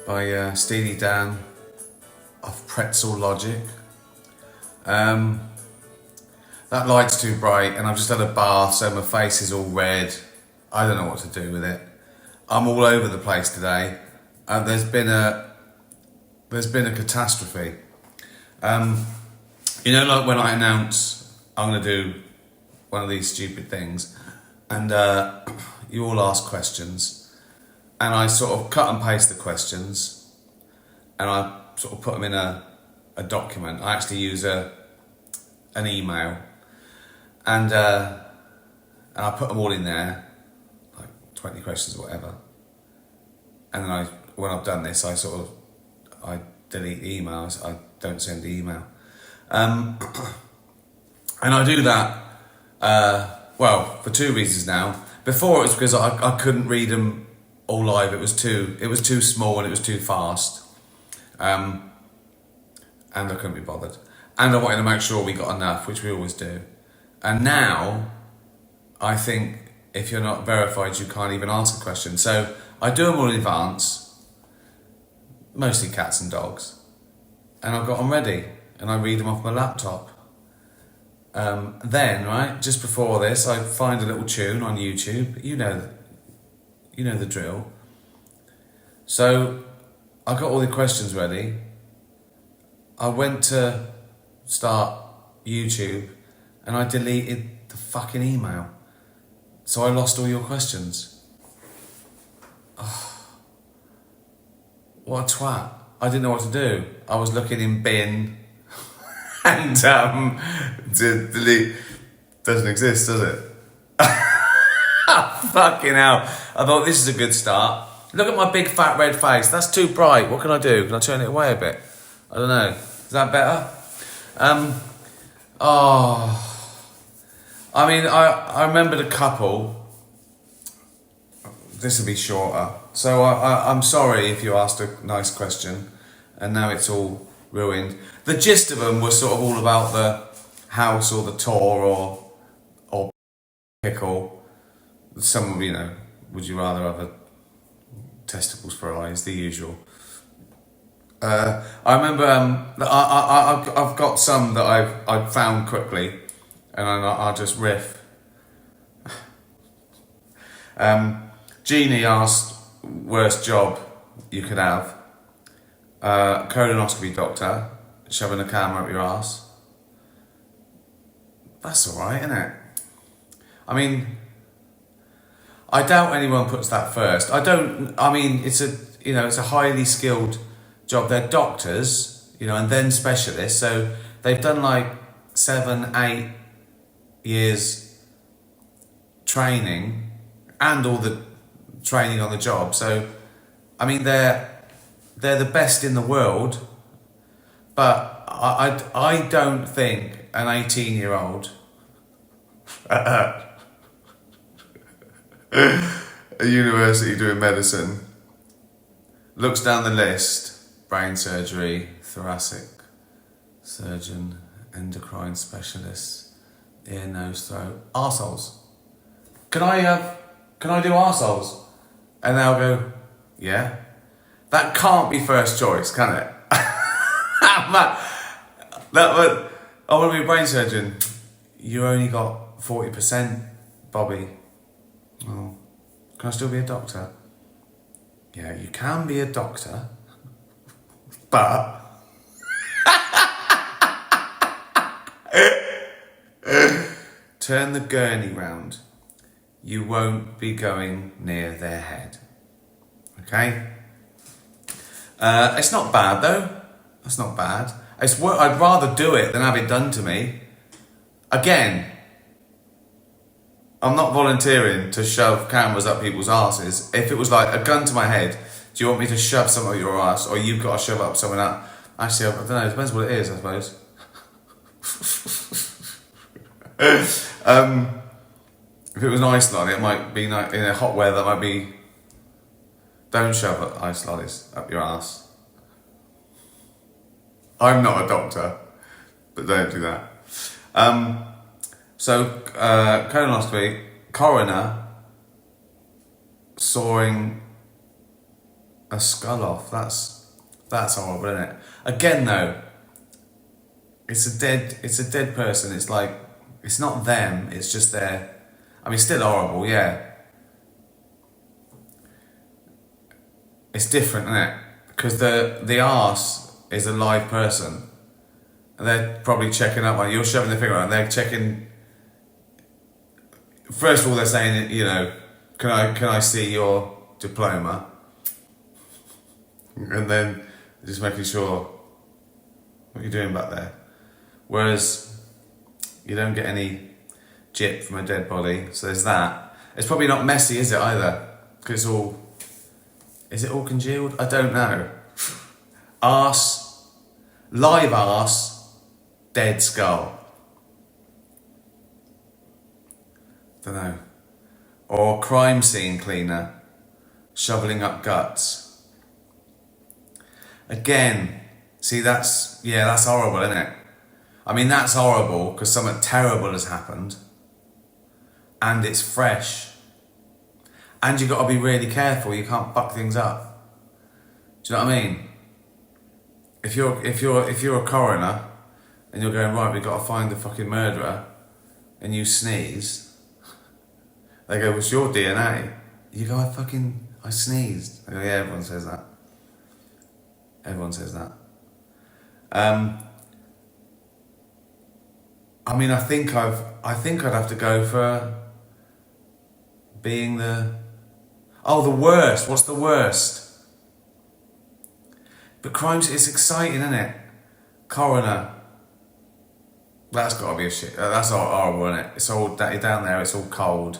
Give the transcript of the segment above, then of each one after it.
by Steely Dan of Pretzel Logic. That light's too bright and I've just had a bath, so my face is all red. I don't know what to do with it. I'm all over the place today. There's been a catastrophe. You know, like when I announce I'm going to do one of these stupid things, and you all ask questions, and I sort of cut and paste the questions, and I sort of put them in a document. I actually use an email, and I put them all in there, like 20 questions or whatever. And then when I've done this, I delete the emails. I don't send the email. And I do that, for two reasons now. Before it was because I couldn't read them all live. It was too small and it was too fast. And I couldn't be bothered. And I wanted to make sure we got enough, which we always do. And now, I think if you're not verified, you can't even ask a question. So I do them all in advance, mostly cats and dogs. And I've got them ready, and I read them off my laptop. Then, right, just before this, I find a little tune on YouTube. You know the drill. So I got all the questions ready. I went to start YouTube, and I deleted the fucking email. So I lost all your questions. Oh, what a twat. I didn't know what to do. I was looking in bin and to delete. Doesn't exist, does it? Fucking hell. I thought this is a good start. Look at my big fat red face. That's too bright. What can I do? Can I turn it away a bit? I don't know. Is that better? I mean, I remembered a couple. This will be shorter. So I'm sorry if you asked a nice question and now it's all ruined. The gist of them was sort of all about the house or the tour or pickle. Some, would you rather have a testicles for eyes? The usual. I remember I've got some that I've found quickly, and I'll just riff. Jeannie asked, worst job you could have. Colonoscopy doctor, shoving a camera up your ass. That's alright, isn't it? I mean, I doubt anyone puts that first. It's a highly skilled job. They're doctors, and then specialists. So they've done like 7-8 years training and all the training on the job. So, I mean, they're the best in the world, but I don't think an 18-year-old at a university doing medicine looks down the list: brain surgery, thoracic surgeon, endocrine specialist, ear, nose, throat, arseholes. Can I do arseholes? And they'll go, yeah. That can't be first choice, can it? I want to be a brain surgeon. You only got 40%, Bobby. Oh, can I still be a doctor? Yeah, you can be a doctor, but turn the gurney round. You won't be going near their head. Okay? It's not bad though. That's not bad. I'd rather do it than have it done to me. Again, I'm not volunteering to shove cameras up people's asses. If it was like a gun to my head, do you want me to shove something up your ass, or you've got to shove up someone up? Actually, I don't know. It depends what it is, I suppose. If it was an ice lolly, it might be like in a hot weather. That might be. Don't shove ice lollies up your ass. I'm not a doctor, but don't do that. Colonoscopy, coroner, sawing A skull off. That's horrible, isn't it? Again, though, it's a dead person. It's like, it's not them. It's just their. I mean, still horrible, yeah. It's different, isn't it? Because the arse is a live person, and they're probably checking up on you. You're shoving their finger out, and they're checking. First of all, they're saying, you know, can I see your diploma? And then just making sure what you're doing back there. Whereas you don't get any jip from a dead body, so there's that. It's probably not messy, is it, either? Because it's all... Is it all congealed? I don't know. Arse, live arse, dead skull. Don't know. Or crime scene cleaner, shoveling up guts. Again, see, that's horrible, isn't it? I mean, that's horrible because something terrible has happened, and it's fresh, and you've got to be really careful. You can't fuck things up. Do you know what I mean? If you're a coroner and you're going, right, we've got to find the fucking murderer, and you sneeze, they go, what's your DNA? You go, I sneezed. I go, yeah, everyone says that. Everyone says that. I mean, I think I'd have to go for being the worst. What's the worst? But crimes, it's exciting, isn't it? Coroner. That's got to be a shit. That's horrible, isn't it? It's all down there. It's all cold.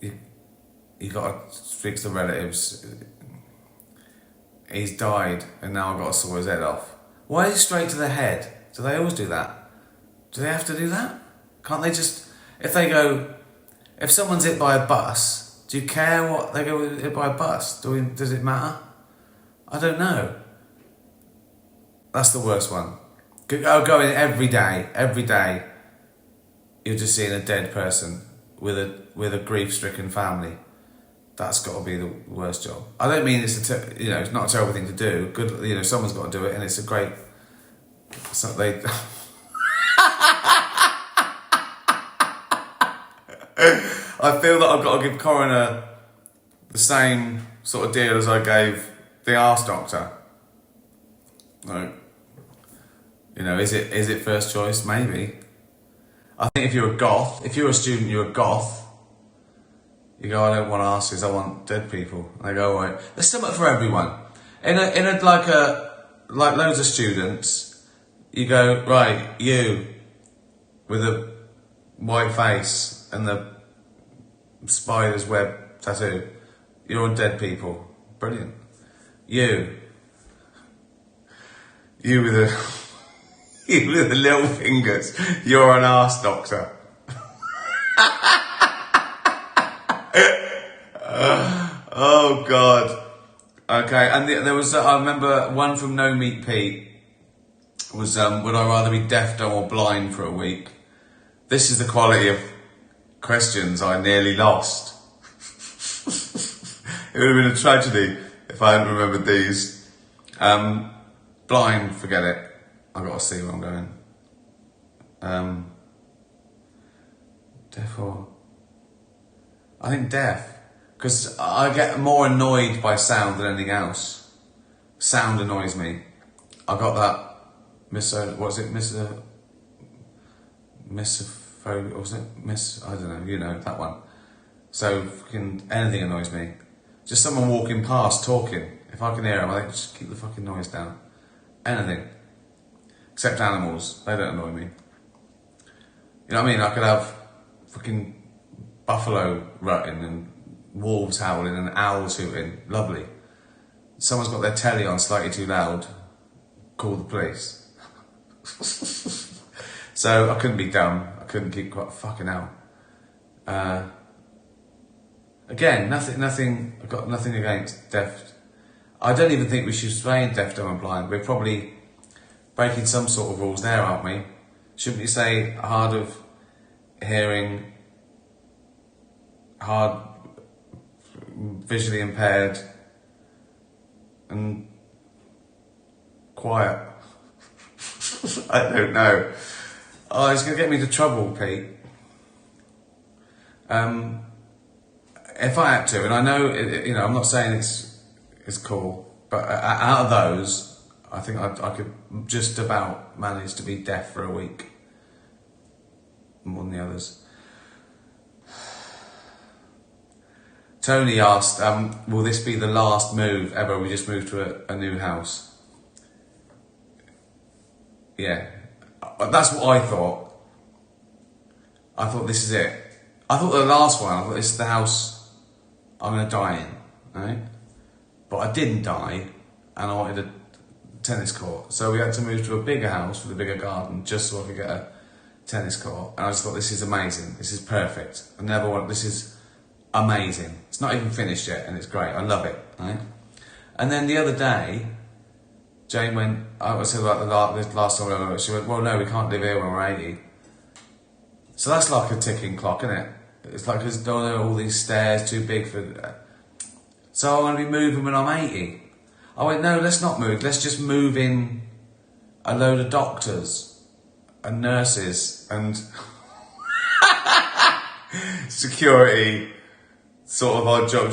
You got to speak to the relatives. He's died, and now I've got to saw his head off. Why is it straight to the head? Do they always do that? Do they have to do that? Can't they just... If someone's hit by a bus, do you care what they go hit by a bus? Does it matter? I don't know. That's the worst one. Going every day, you're just seeing a dead person with a grief-stricken family. That's got to be the worst job. I don't mean it's it's not a terrible thing to do. Good, someone's got to do it, and it's a great. So they. I feel that I've got to give coroner the same sort of deal as I gave the arse doctor. Like, is it first choice? Maybe. I think if you're a student, you're a goth. You go, I don't want arses, I want dead people. And they go, all right. There's something for everyone. Like loads of students, you go, right, you with a white face and the spider's web tattoo, you're on dead people. Brilliant. You with the little fingers, you're an arse doctor. Oh God. Okay, and there was I remember one from No Meat Pete was would I rather be deaf, dumb or blind for a week? This is the quality of questions I nearly lost. It would have been a tragedy if I hadn't remembered these. Blind, forget it. I've got to see where I'm going. Deaf or... I think deaf. Because I get more annoyed by sound than anything else. Sound annoys me. I got that misophonia, or was it I don't know, that one. So fucking anything annoys me. Just someone walking past talking. If I can hear them, I think just keep the fucking noise down. Anything. Except animals, they don't annoy me. You know what I mean? I could have fucking buffalo rutting and wolves howling and owls hooting. Lovely. Someone's got their telly on slightly too loud. Call the police. So I couldn't be dumb. I couldn't keep quiet. Fucking hell. Again, nothing. I've got nothing against deaf. I don't even think we should say deaf, dumb and blind. We're probably breaking some sort of rules there, aren't we? Shouldn't we say hard of hearing, hard visually impaired, and quiet. I don't know. Oh, it's going to get me into trouble, Pete. If I had to, and I know, I'm not saying it's cool, but out of those, I think I could just about manage to be deaf for a week. More than the others. Tony asked, will this be the last move ever? We just moved to a new house. Yeah, that's what I thought. I thought this is it. I thought the last one, I thought this is the house I'm going to die in, right? But I didn't die, and I wanted a tennis court. So we had to move to a bigger house with a bigger garden just so I could get a tennis court. And I just thought, this is amazing. This is perfect. This is amazing. It's not even finished yet, and it's great. I love it, right? And then the other day, Jane went, I said about the last time we were, she went, well, no, we can't live here when we're 80. So that's like a ticking clock, isn't it? It's like, there's all these stairs too big for... So I'm going to be moving when I'm 80. I went, no, let's not move. Let's just move in a load of doctors and nurses and security sort of odd job.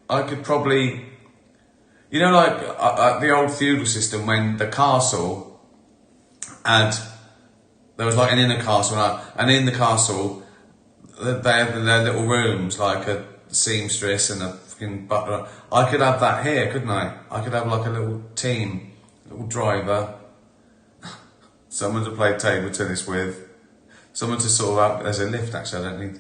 I could probably... like the old feudal system when the castle had... There was like an inner castle, and in the castle, they had their little rooms, like a seamstress and a fucking butler. I could have that here, couldn't I? I could have like a little team, little driver, someone to play table tennis with, someone to sort of out. There's a lift actually, I don't need.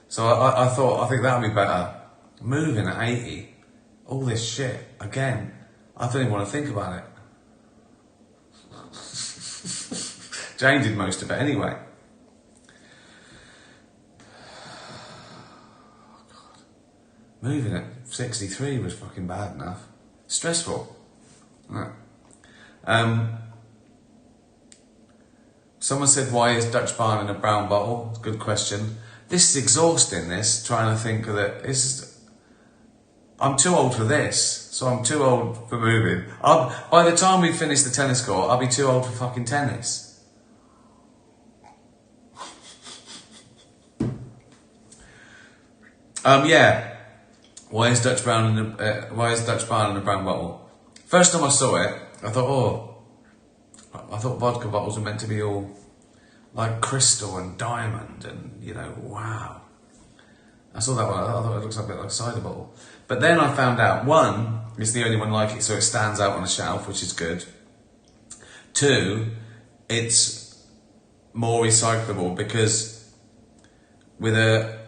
So I think that would be better. Moving at 80, all this shit again. I don't even want to think about it. Jane did most of it anyway. Oh God. Moving at 63 was fucking bad enough. Stressful. Right. Someone said, why is Dutch Barn in a brown bottle? It's a good question. This is exhausting, trying to think of it. I'm too old for this, so I'm too old for moving. By the time we finish the tennis court, I'll be too old for fucking tennis. Yeah. Why is Dutch Barn in a brown bottle? First time I saw it, I thought vodka bottles were meant to be all like crystal and diamond and, wow. I saw that one, I thought it looks a bit like a cider bottle. But then I found out, one, it's the only one like it, so it stands out on the shelf, which is good. Two, it's more recyclable because with a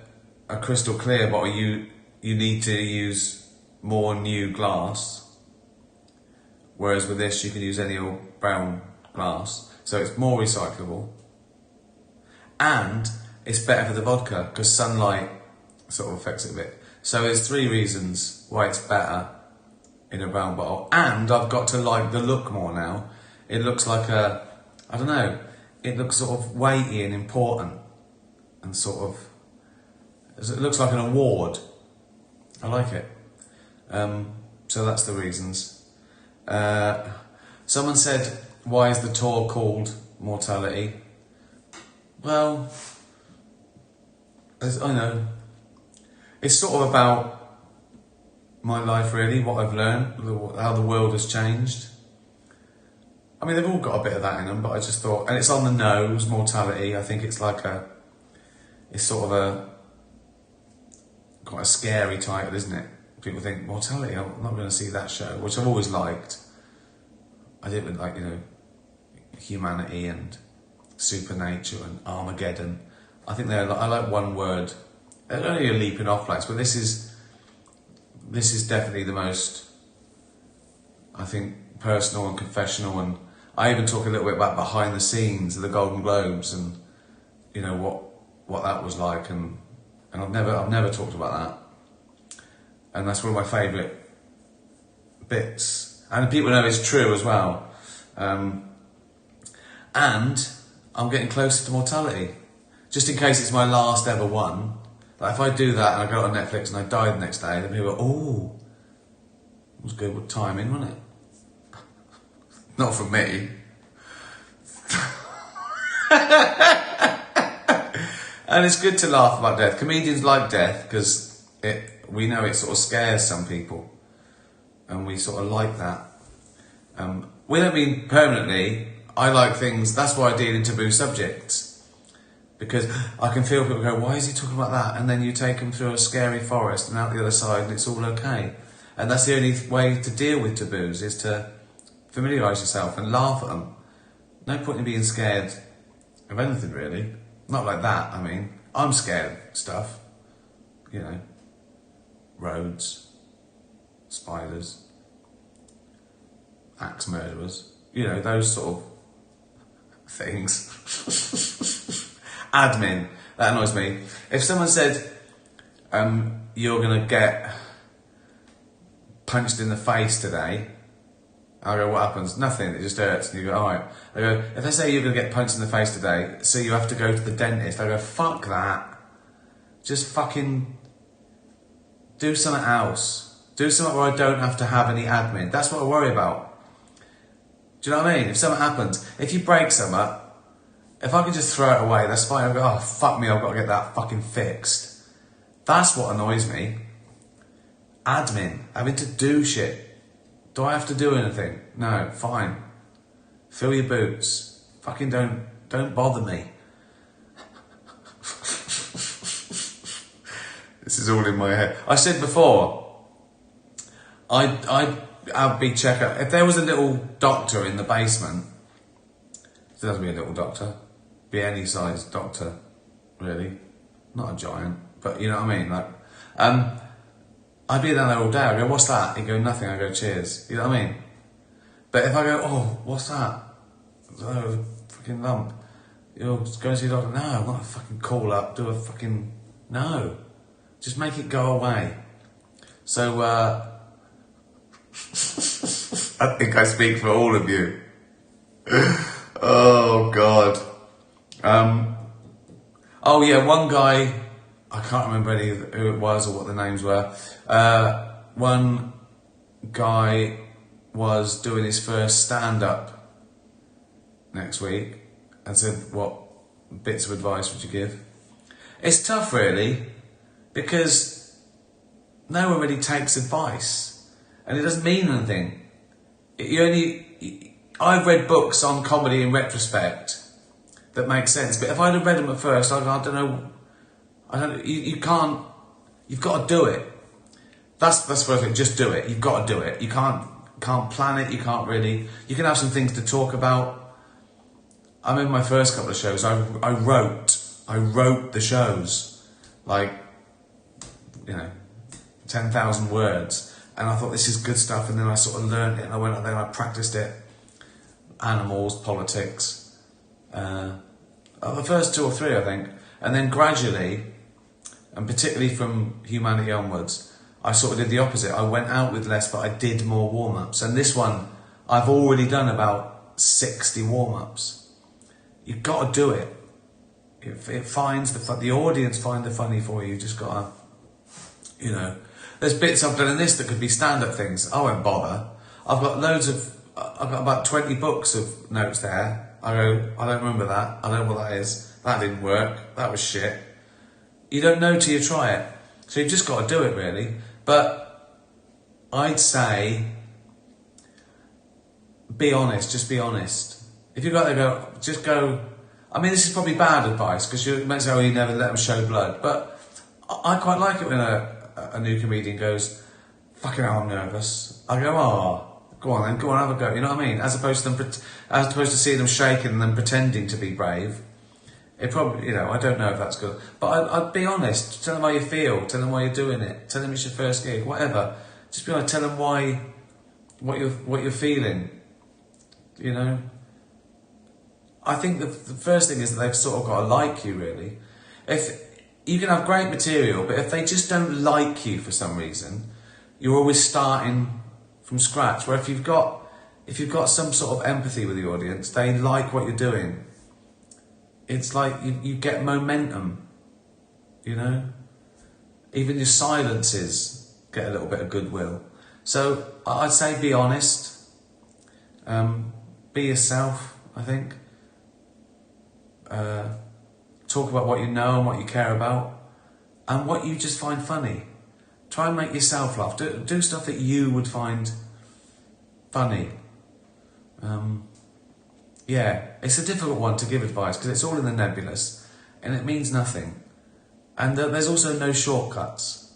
crystal clear bottle, you need to use more new glass, whereas with this you can use any old brown glass, so it's more recyclable, and it's better for the vodka because sunlight sort of affects it a bit. So there's 3 reasons why it's better in a brown bottle, and I've got to like the look more now. It looks like it looks sort of weighty and important and sort of, it looks like an award. I like it. So that's the reasons. Someone said, why is the tour called Mortality? Well, I know. It's sort of about my life really, what I've learned, how the world has changed. I mean, they've all got a bit of that in them, but I just thought, and it's on the nose, mortality. I think it's like it's sort of quite a scary title, isn't it? People think, mortality, I'm not going to see that show, which I've always liked. I did like, humanity and supernature and Armageddon. I think I like one word. They're only a leaping off flights, but this is definitely the most, I think, personal and confessional, and I even talk a little bit about behind the scenes of the Golden Globes and what that was like, and I've never talked about that, and that's one of my favourite bits, and people know it's true as well, and I'm getting closer to mortality, just in case it's my last ever one. Like if I do that and I go on Netflix and I die the next day, then people go, oh, was good with timing, wasn't it? Not from me. And it's good to laugh about death. Comedians like death because we know it sort of scares some people, and we sort of like that. We don't mean permanently. I like things. That's why I deal in taboo subjects, because I can feel people go, "Why is he talking about that?" And then you take them through a scary forest and out the other side, and it's all okay. And that's the only way to deal with taboos, is to familiarise yourself and laugh at them. No point in being scared of anything, really. Not like that, I mean. I'm scared of stuff. You know. Roads. Spiders. Axe murderers. You know, those sort of things. Admin. That annoys me. If someone said, you're going to get punched in the face today, I go, what happens? Nothing, it just hurts. And you go, alright. I go, if they say you're going to get punched in the face today, so you have to go to the dentist, I go, fuck that. Just fucking do something else. Do something where I don't have to have any admin. That's what I worry about. Do you know what I mean? If something happens, if you break something, if I can just throw it away, that's fine. I go, oh, fuck me, I've got to get that fucking fixed. That's what annoys me. Admin. Having to do shit. Do I have to do anything? No, fine. Fill your boots. Fucking don't bother me. This is all in my head. I said before, I'd be checker. If there was a little doctor in the basement, it doesn't be a little doctor, be any size doctor, really. Not a giant, but you know what I mean? Like, I'd be down there all day. I'd go, what's that? He'd go, nothing. I go, cheers. You know what I mean? But if I go, oh, what's that? Oh, fucking lump. You're going to see a doctor? No, I'm not a fucking call up, do a fucking, no. Just make it go away. So, I think I speak for all of you. Oh, God. Oh, yeah, one guy, I can't remember who it was or what the names were. One guy was doing his first stand-up next week and said, what bits of advice would you give? It's tough, really, because no one really takes advice, and it doesn't mean anything. I've read books on comedy in retrospect that make sense, but if I'd have read them at first, I don't know. You can't. You've got to do it. That's the first thing. Just do it. You've got to do it. You can't plan it. You can't really. You can have some things to talk about. I remember my first couple of shows. I wrote the shows, like, 10,000 words, and I thought this is good stuff. And then I sort of learned it, and I went out there and I practiced it. Animals, politics. The first 2 or 3, I think, and then gradually. And particularly from Humanity onwards, I sort of did the opposite. I went out with less, but I did more warm-ups. And this one, I've already done about 60 warm-ups. You've got to do it. It finds the audience find the funny for you. You've just got to, There's bits I've done in this that could be stand-up things. I won't bother. I've got about 20 books of notes there. I go, I don't remember that. I don't know what that is. That didn't work. That was shit. You don't know till you try it. So you've just got to do it, really. But I'd say, be honest. Just be honest. If you go out there, just go. I mean, this is probably bad advice, because you might say, oh, you never let them show blood. But I quite like it when a new comedian goes, fucking hell, I'm nervous. I go, oh, go on then, go on, have a go. You know what I mean? As opposed to seeing them shaking and then pretending to be brave. It probably, I don't know if that's good. But I'd be honest. Tell them how you feel. Tell them why you're doing it. Tell them it's your first gig. Whatever. Just be honest. Tell them what you're feeling. I think the first thing is that they've sort of got to like you, really. If you can have great material, but if they just don't like you for some reason, you're always starting from scratch. Where if you've got some sort of empathy with the audience, they like what you're doing. It's like you get momentum, Even your silences get a little bit of goodwill. So I'd say be honest, be yourself, I think. Talk about what you know and what you care about and what you just find funny. Try and make yourself laugh. Do stuff that you would find funny. Yeah, it's a difficult one to give advice because it's all in the nebulous and it means nothing. And there's also no shortcuts.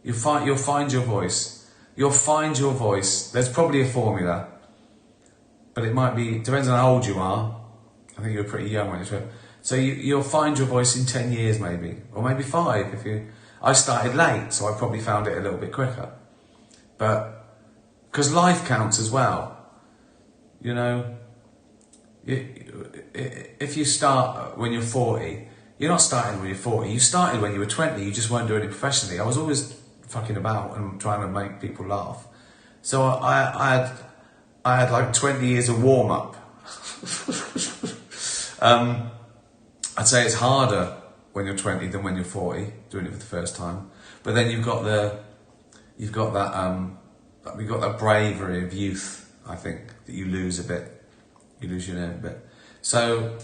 You'll find your voice. You'll find your voice. There's probably a formula, but it might be, depends on how old you are. I think you were pretty young when you were. So you'll find your voice in 10 years maybe, or maybe 5 if you. I started late, so I probably found it a little bit quicker. But because life counts as well, you know. If you start when you're 40, you're not starting when you're 40. You started when you were 20. You just weren't doing it professionally. I was always fucking about and trying to make people laugh. So I had like 20 years of warm up. I'd say it's harder when you're 20 than when you're 40, doing it for the first time. But then you've got that bravery of youth. I think that you lose a bit. You lose your nerve a bit. So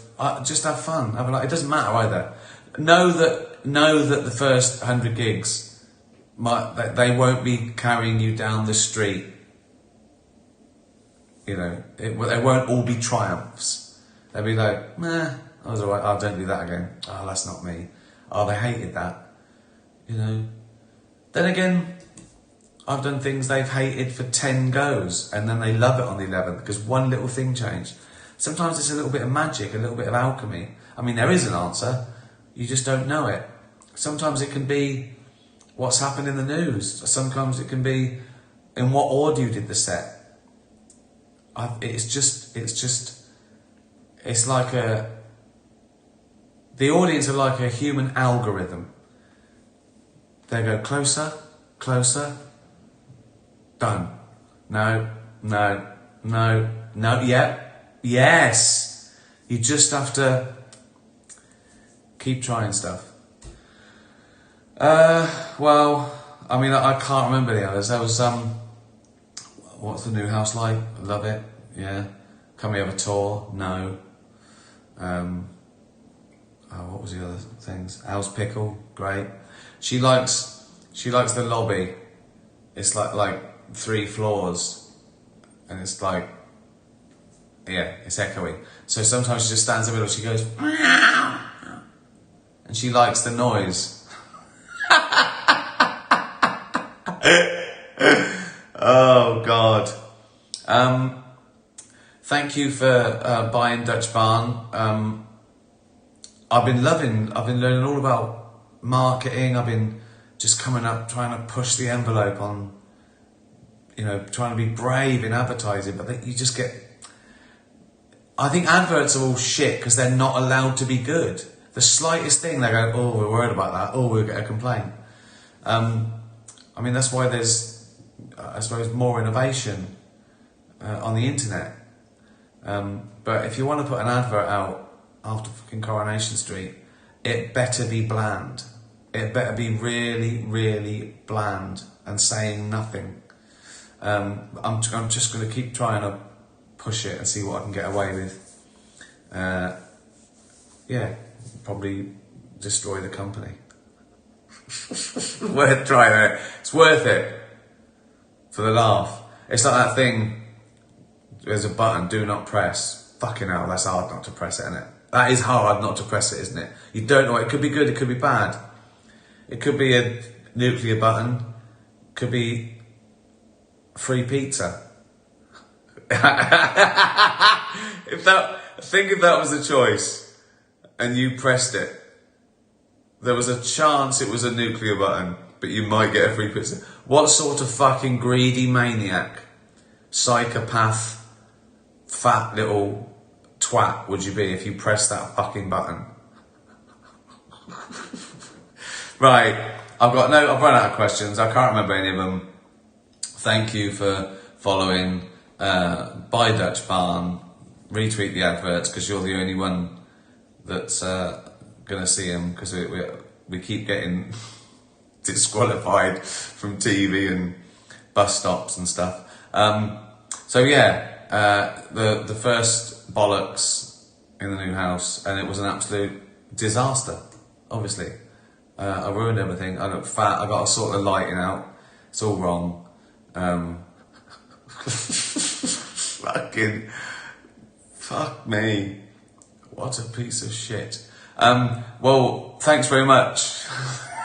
just have fun. It doesn't matter either. Know that the first 100 gigs, they won't be carrying you down the street. You know, they won't all be triumphs. They'll be like, nah, I was alright. Oh, don't do that again. Oh, that's not me. Oh, they hated that. You know. Then again, I've done things they've hated for 10 goes, and then they love it on the 11th because one little thing changed. Sometimes it's a little bit of magic, a little bit of alchemy. I mean, there is an answer. You just don't know it. Sometimes it can be what's happened in the news. Sometimes it can be in what order you did the set. It's like the audience are like a human algorithm. They go closer, closer, done. No, yep. Yes, you just have to keep trying stuff. Well, I mean, I can't remember the others. There was what's the new house like? I love it. Yeah. Can we have a tour? No. What was the other things? Al's Pickle, great. She likes the lobby. It's like 3 floors, and it's like. Yeah, it's echoey. So sometimes she just stands in the middle, she goes, meow, and she likes the noise. Oh, God. Thank you for buying Dutch Barn. I've been learning all about marketing. I've been just coming up, trying to push the envelope on, trying to be brave in advertising, but you just get... I think adverts are all shit because they're not allowed to be good. The slightest thing, they go, oh, we're worried about that. Oh, we'll get a complaint. I mean, that's why there's, I suppose, more innovation on the internet. But if you want to put an advert out after fucking Coronation Street, it better be bland. It better be really, really bland and saying nothing. I'm just going to keep trying to push it and see what I can get away with. Yeah, probably destroy the company. Worth trying it. It's worth it for the laugh. It's like that thing. There's a button, do not press. Fucking hell, that's hard not to press it, isn't it? That is hard not to press it, isn't it? You don't know. It could be good. It could be bad. It could be a nuclear button. It could be free pizza. If that was a choice and you pressed it, there was a chance it was a nuclear button, but you might get a free pizza. What sort of fucking greedy maniac, psychopath, fat little twat would you be if you pressed that fucking button? Right, I've run out of questions. I can't remember any of them. Thank you for following. Buy Dutch Barn, retweet the adverts because you're the only one that's gonna see them because we keep getting disqualified from TV and bus stops and stuff. So yeah, the first bollocks in the new house, and it was an absolute disaster. Obviously, I ruined everything. I look fat. I got to sort the lighting out. It's all wrong. Fuck me. What a piece of shit. Well, thanks very much,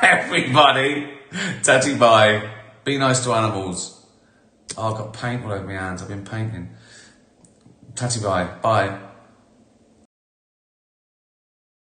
everybody. Tatty bye. Be nice to animals. Oh, I've got paint all over my hands. I've been painting. Tatty bye. Bye.